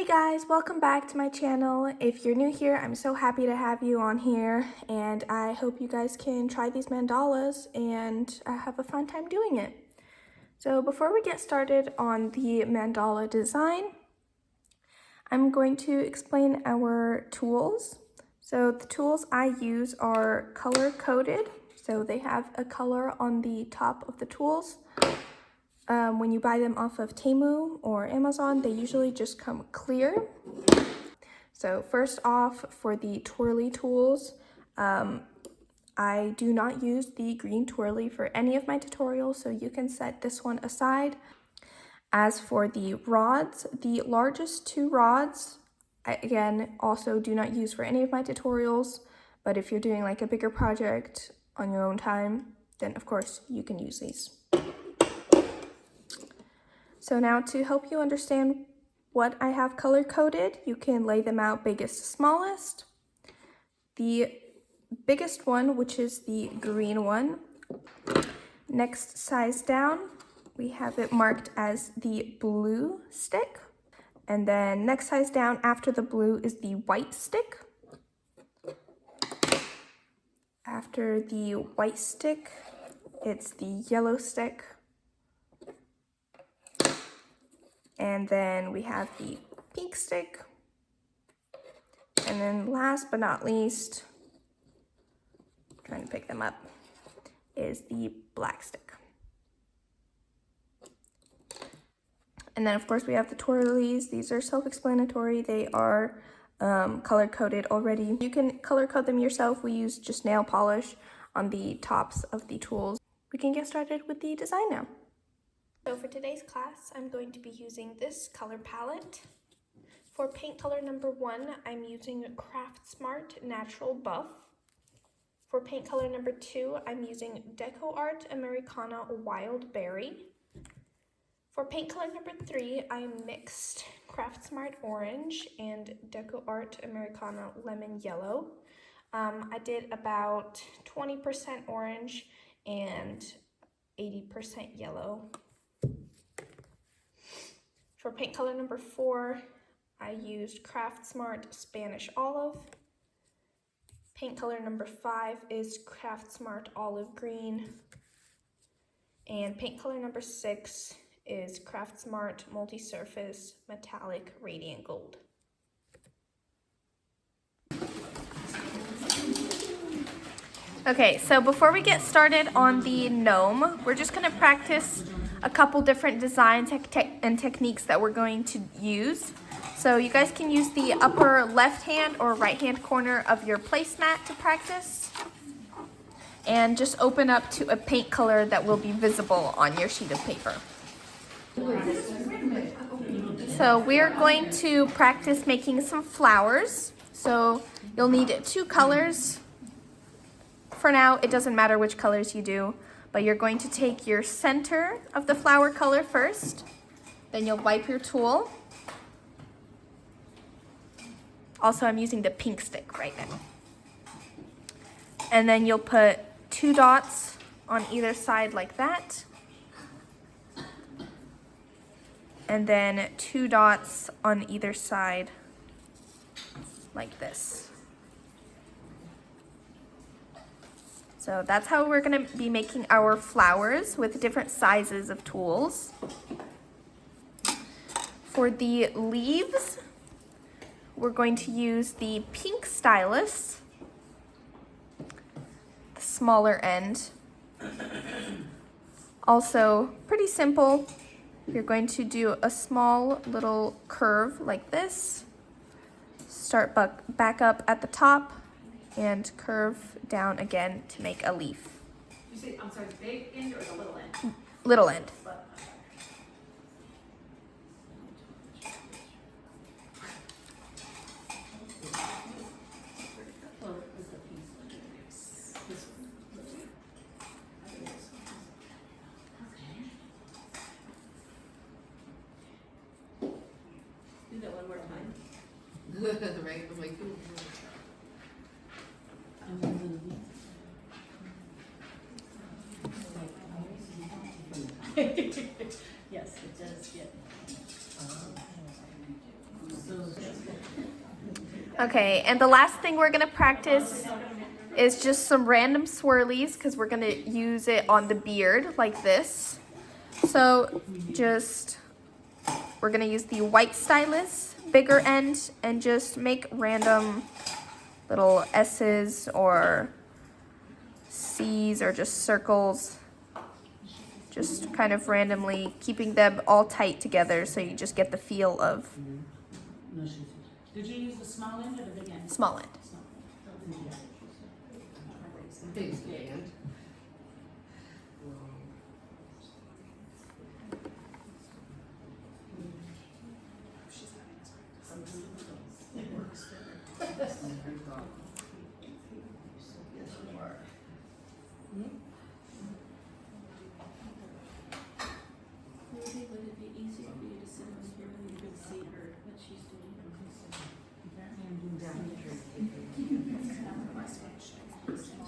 Hey guys, welcome back to my channel. If you're new here, I'm so happy to have you on here, and I hope you guys can try these mandalas and have a fun time doing it. So before we get started on the mandala design, I'm going to explain our tools. So the tools I use are color-coded, so they have a color on the top of the tools. When you buy them off of Temu or Amazon, they usually just come clear. So first off, for the twirly tools, I do not use the green twirly for any of my tutorials, so you can set this one aside. As for the rods, the largest two rods, I, again, also do not use for any of my tutorials, but if you're doing like a bigger project on your own time, then of course you can use these. So now to help you understand what I have color-coded, you can lay them out biggest to smallest. The biggest one, which is the green one, next size down, we have it marked as the blue stick. And then next size down after the blue is the white stick. After the white stick, it's the yellow stick. And then we have the pink stick. And then last but not least, trying to pick them up, is the black stick. And then of course we have the twirlies. These are self-explanatory. They are color-coded already. You can color code them yourself. We use just nail polish on the tops of the tools. We can get started with the design now. So for today's class, I'm going to be using this color palette. For paint color number 1, I'm using Craft Smart Natural Buff. For paint color number 2, I'm using Deco Art Americana Wild Berry. For paint color number 3, I mixed Craft Smart Orange and Deco Art Americana Lemon Yellow. I did about 20% orange and 80% yellow. For paint color number 4, I used Craft Smart Spanish Olive. Paint color number 5 is Craft Smart Olive Green. And paint color number 6 is Craft Smart Multi-Surface Metallic Radiant Gold. Okay, so before we get started on the gnome, we're just going to practice a couple different designs and techniques that we're going to use. So you guys can use the upper left hand or right hand corner of your placemat to practice. And just open up to a paint color that will be visible on your sheet of paper. So we're going to practice making some flowers. So you'll need 2 colors. For now, it doesn't matter which colors you do, but you're going to take your center of the flower color first. Then you'll wipe your tool. Also, I'm using the pink stick right now. And then you'll put 2 dots on either side like that. And then 2 dots on either side like this. So that's how we're going to be making our flowers with different sizes of tools. For the leaves, we're going to use the pink stylus, the smaller end. Also, pretty simple. You're going to do a small little curve like this. Start back up at the top and curve down again to make a leaf. You say, I'm sorry, the big end or the little end? Little end. Do that one more time. Right, I'm like, Yes, it does get. so Okay, and the last thing we're gonna practice is just some random swirlies because we're gonna use it on the beard like this. So we're gonna use the white stylus, bigger end, and just make random little S's or C's or just circles. Just kind of randomly keeping them all tight together so you just get the feel of Did you use the small end or the big end? small end. Big stand. Maybe would it be easier for you to sit on here and you can see her, what she's doing?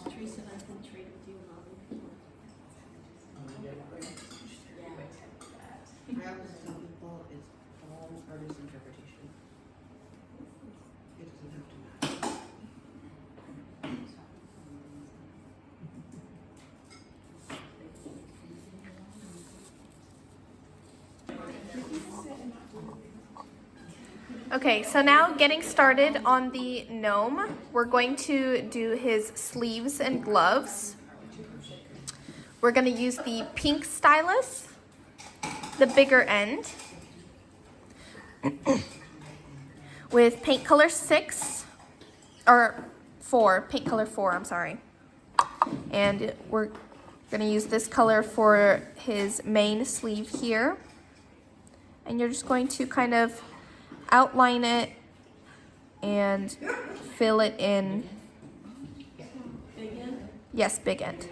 Teresa and I can trade with you and I'll leave you. I always tell people it's all artist interpretation. It doesn't have to match. Okay, so now getting started on the gnome, we're going to do his sleeves and gloves. We're going to use the pink stylus, the bigger end, with paint color 4, paint color 4, I'm sorry. And we're going to use this color for his main sleeve here. And you're just going to kind of outline it and fill it in. Big end? Yes, big end.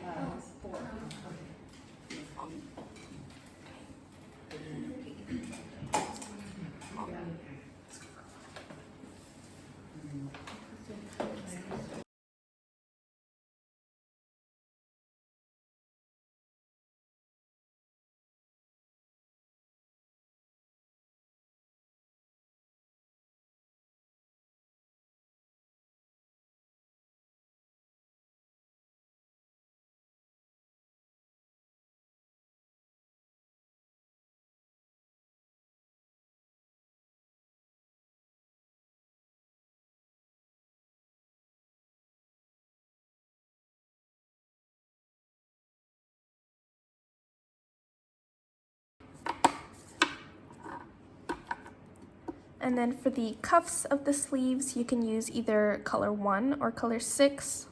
And then for the cuffs of the sleeves, you can use either color 1 or color 6.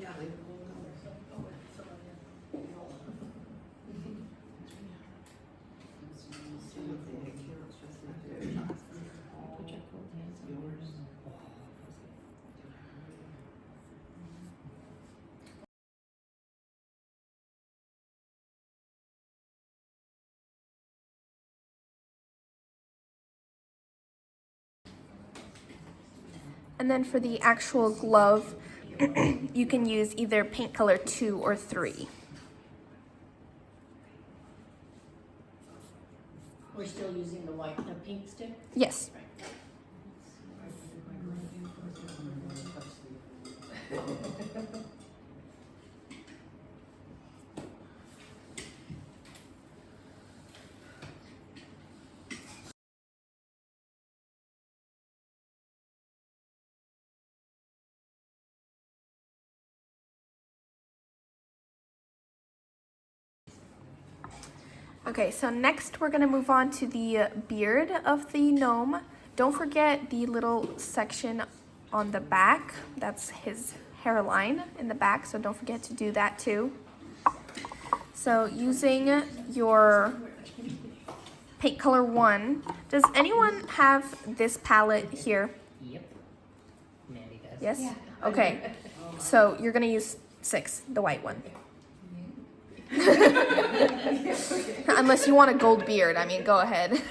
Yeah, they whole And then for the actual glove, you can use either paint color 2 or 3. We're still using the pink stick? Yes. Okay, so next we're gonna move on to the beard of the gnome. Don't forget the little section on the back. That's his hairline in the back, so don't forget to do that too. So using your paint color 1, does anyone have this palette here? Yep. Mandy does. Yes? Okay, so you're gonna use 6, the white one. Unless you want a gold beard, I mean, go ahead.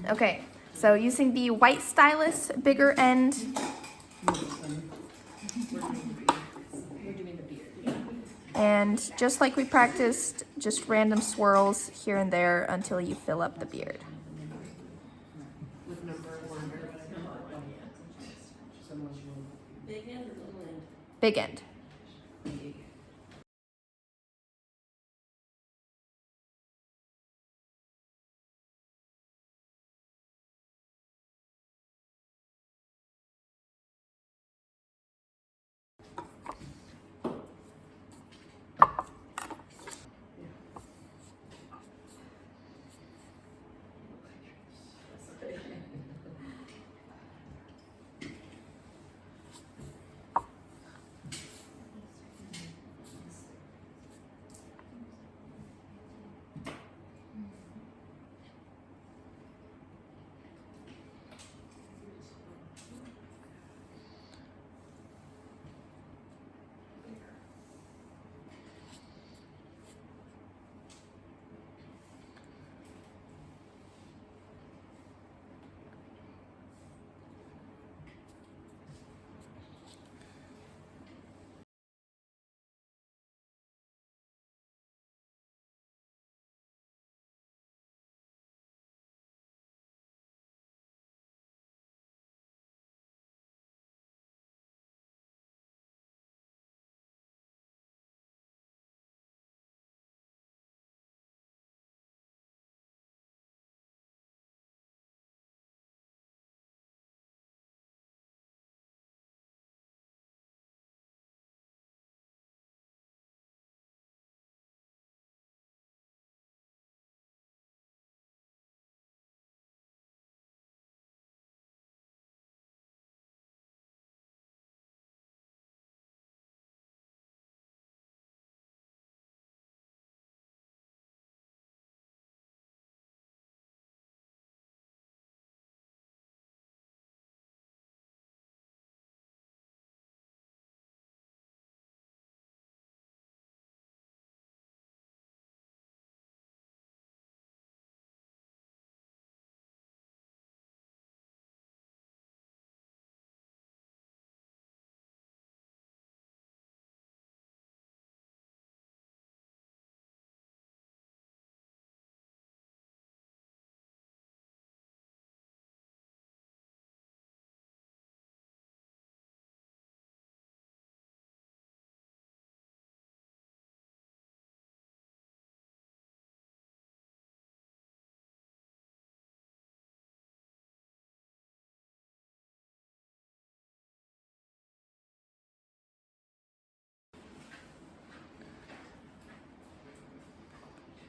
Okay, so using the white stylus, bigger end. We're doing And just like we practiced, just random swirls here and there until you fill up the beard. With number one. Big end or little end? Big end.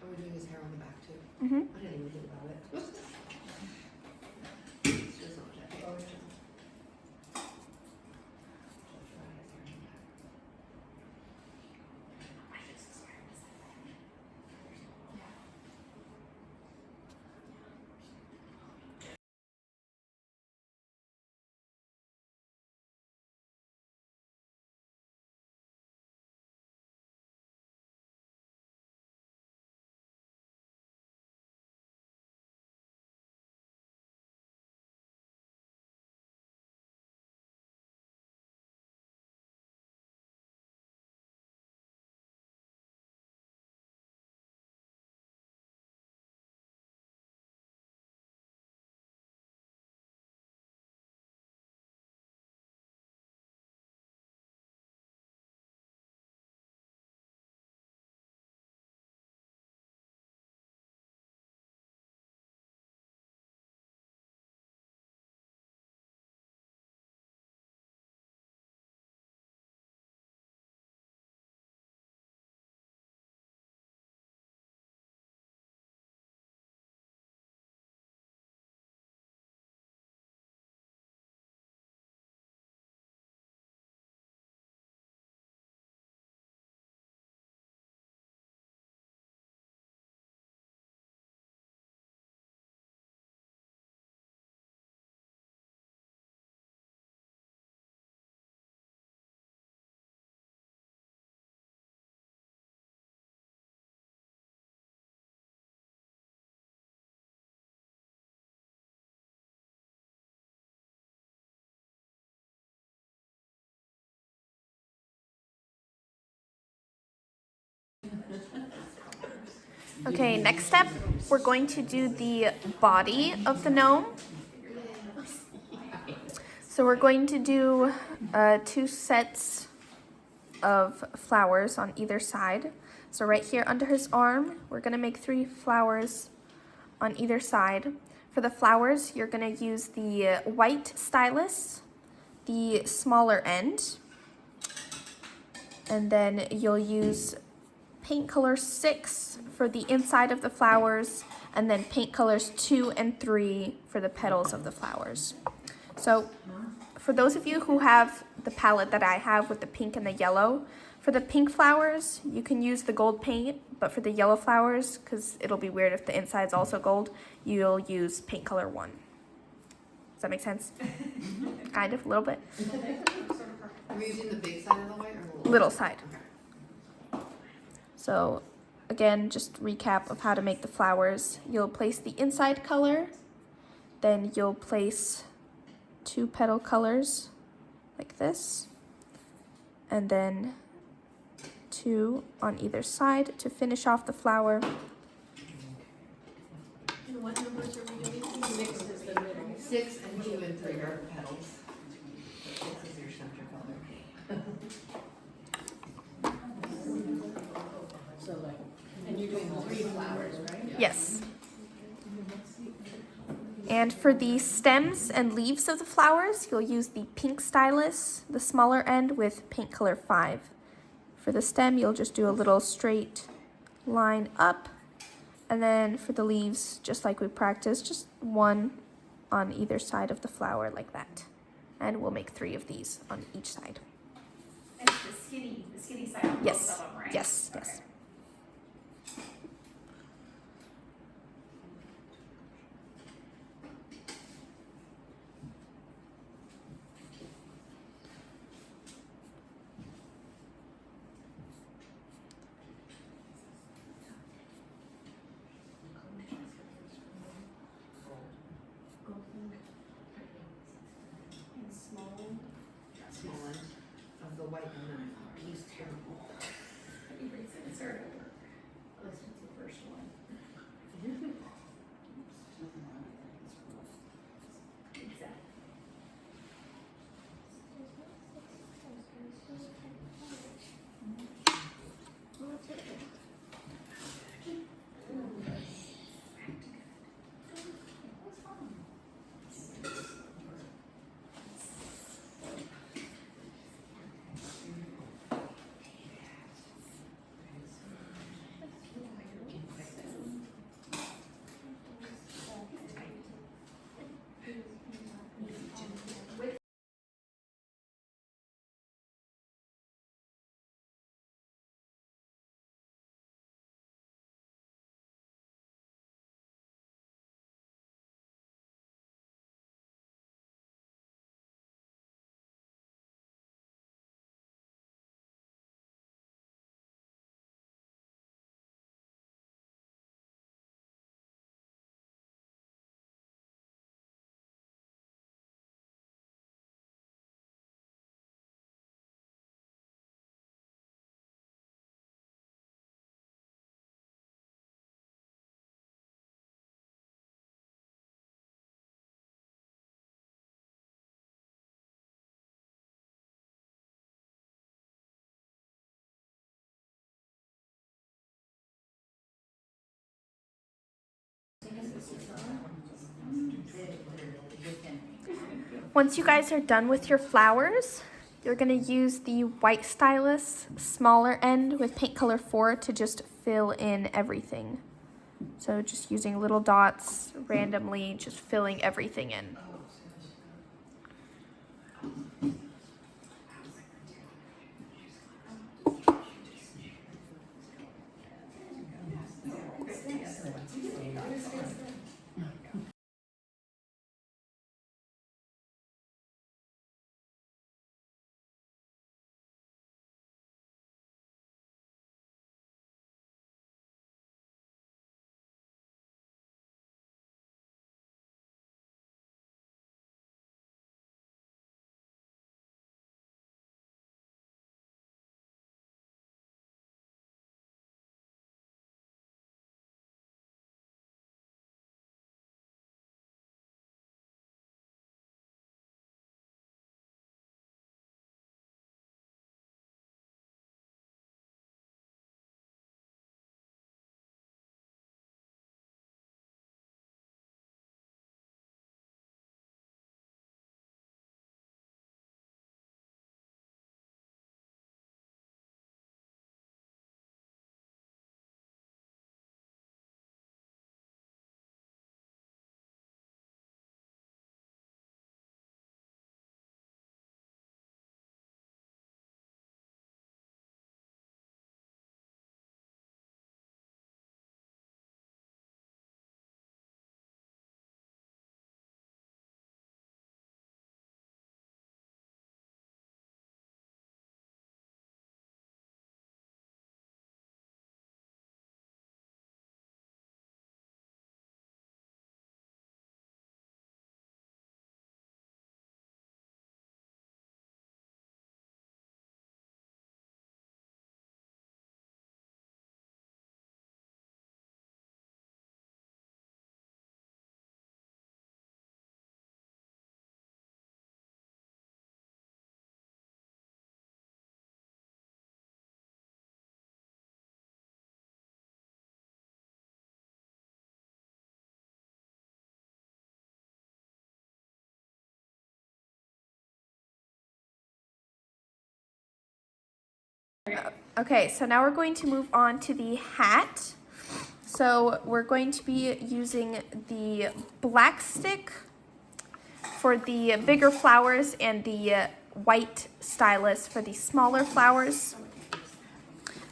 Are we doing his hair on the back too? Mm-hmm. I didn't even think about it. It's just not that. Oh, yeah. Okay, next step, we're going to do the body of the gnome. So we're going to do 2 sets of flowers on either side. So right here under his arm, we're gonna make 3 flowers on either side. For the flowers, you're gonna use the white stylus, the smaller end, and then you'll use paint color 6 for the inside of the flowers, and then paint colors 2 and 3 for the petals of the flowers. So for those of you who have the palette that I have with the pink and the yellow, for the pink flowers, you can use the gold paint, but for the yellow flowers, because it'll be weird if the inside's also gold, you'll use paint color 1. Does that make sense? Kind of, a little bit. Are we using the big side of the white or the Little side. Okay. So again, just recap of how to make the flowers. You'll place the inside color, then you'll place 2 petal colors like this, and then 2 on either side to finish off the flower. And what numbers are we doing? 6 is the middle. 6 and 2 and 3 are the petals. 6 is your center color. So like, and you're doing 3 flowers, right? Yes. And for the stems and leaves of the flowers, you'll use the pink stylus, the smaller end, with paint color 5. For the stem, you'll just do a little straight line up. And then for the leaves, just like we practiced, just 1 on either side of the flower like that. And we'll make 3 of these on each side. And it's the skinny side of both Yes, of them, right? yes, Okay. yes. And small. Small end of the white and he's terrible. He brings it, it's her. This one's the first one. Exactly. Once you guys are done with your flowers, you're gonna use the white stylus, smaller end, with paint color 4 to just fill in everything. So just using little dots randomly, just filling everything in. Okay, so now we're going to move on to the hat. So we're going to be using the black stick for the bigger flowers and the white stylus for the smaller flowers.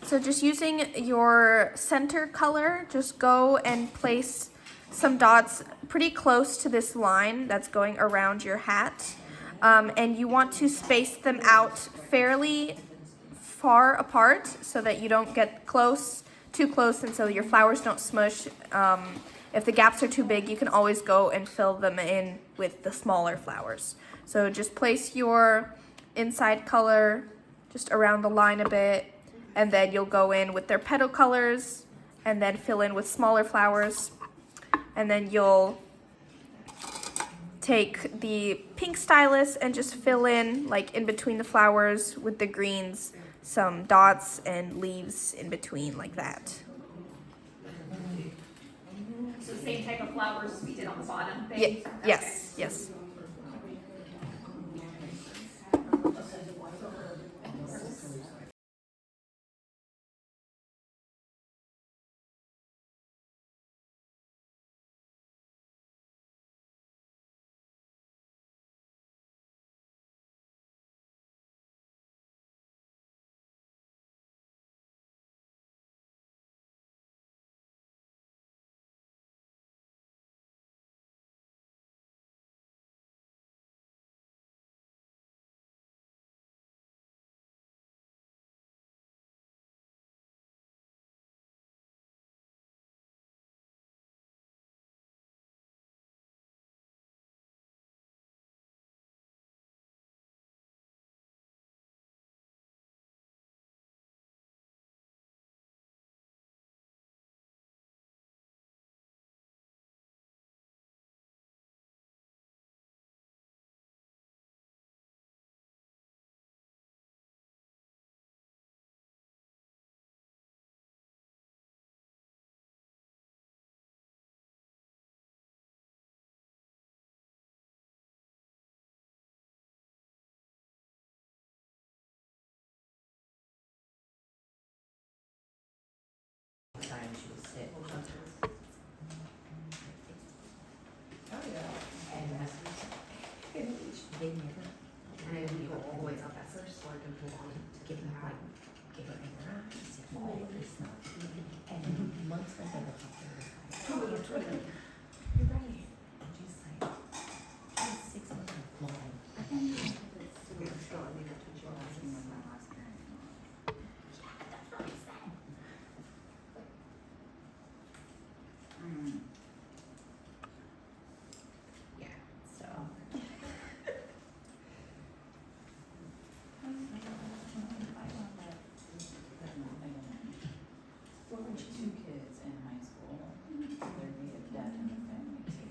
So just using your center color, just go and place some dots pretty close to this line that's going around your hat. And you want to space them out fairly far apart so that you don't get too close, and so your flowers don't smush. If the gaps are too big, you can always go and fill them in with the smaller flowers. So just place your inside color just around the line a bit, and then you'll go in with their petal colors and then fill in with smaller flowers. And then you'll take the pink stylus and just fill in, like in between the flowers with the greens, some dots and leaves in between like that. So same type of flowers as we did on the bottom Yeah, thing? yes, yes. Time she was sick. And they never. And then you go all the way up at first, so I can hold on to give them like, give her a all this stuff. And then months later, the doctor was like, you're right. And she's like, she's 6 months of blind. Yeah, so. Two kids in high school, there'd be a death in the family too.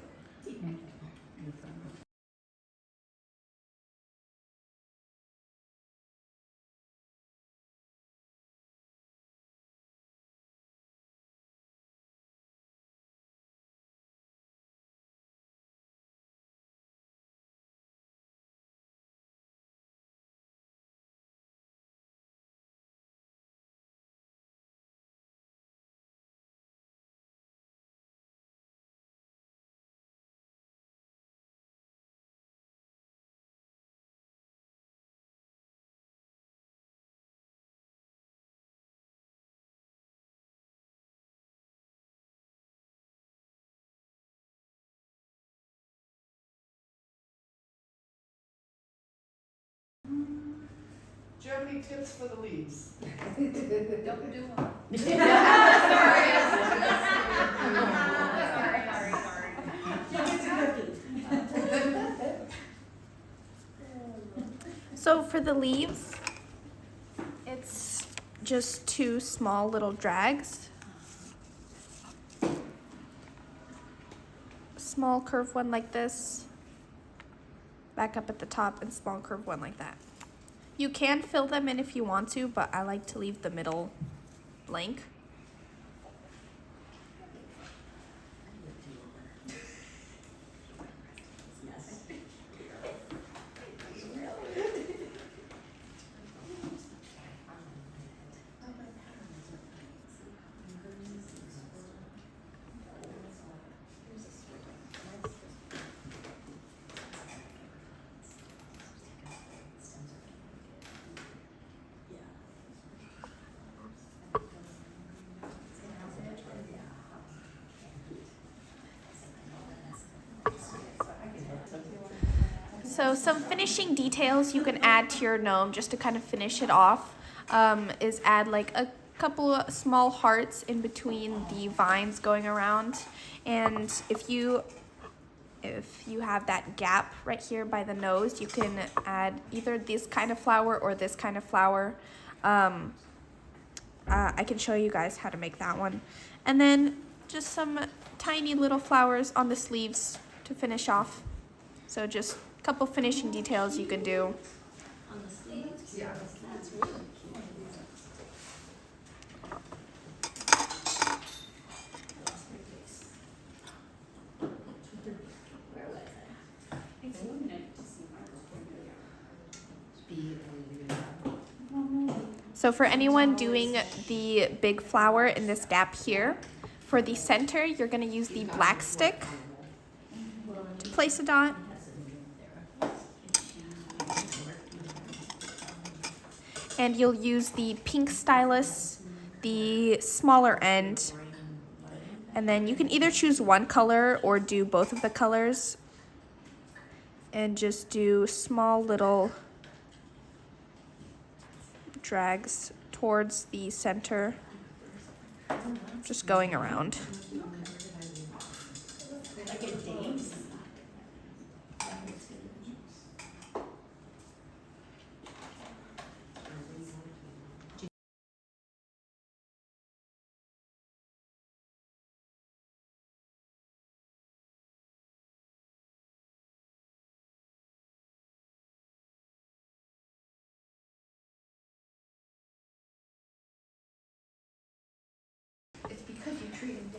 Do you have any tips for the leaves? Don't do one. So for the leaves, it's just 2 small little drags. Small curved one like this, back up at the top, and small curved one like that. You can fill them in if you want to, but I like to leave the middle blank. So some finishing details you can add to your gnome just to kind of finish it off is add like a couple of small hearts in between the vines going around. And if you have that gap right here by the nose, you can add either this kind of flower or this kind of flower. I can show you guys how to make that one. And then just some tiny little flowers on the sleeves to finish off. So just a couple finishing details you can do. On the sleeves? Yeah. That's really cute. That's her face. Where was it? It's really nice to see Margaret Be So for anyone doing the big flower in this gap here, for the center, you're gonna use the black stick to place a dot. And you'll use the pink stylus, the smaller end. And then you can either choose one color or do both of the colors. And just do small little drags towards the center, just going around. Like a daisy.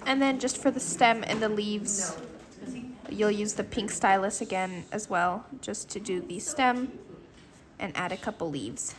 And then just for the stem and the leaves, you'll use the pink stylus again as well, just to do the stem and add a couple leaves.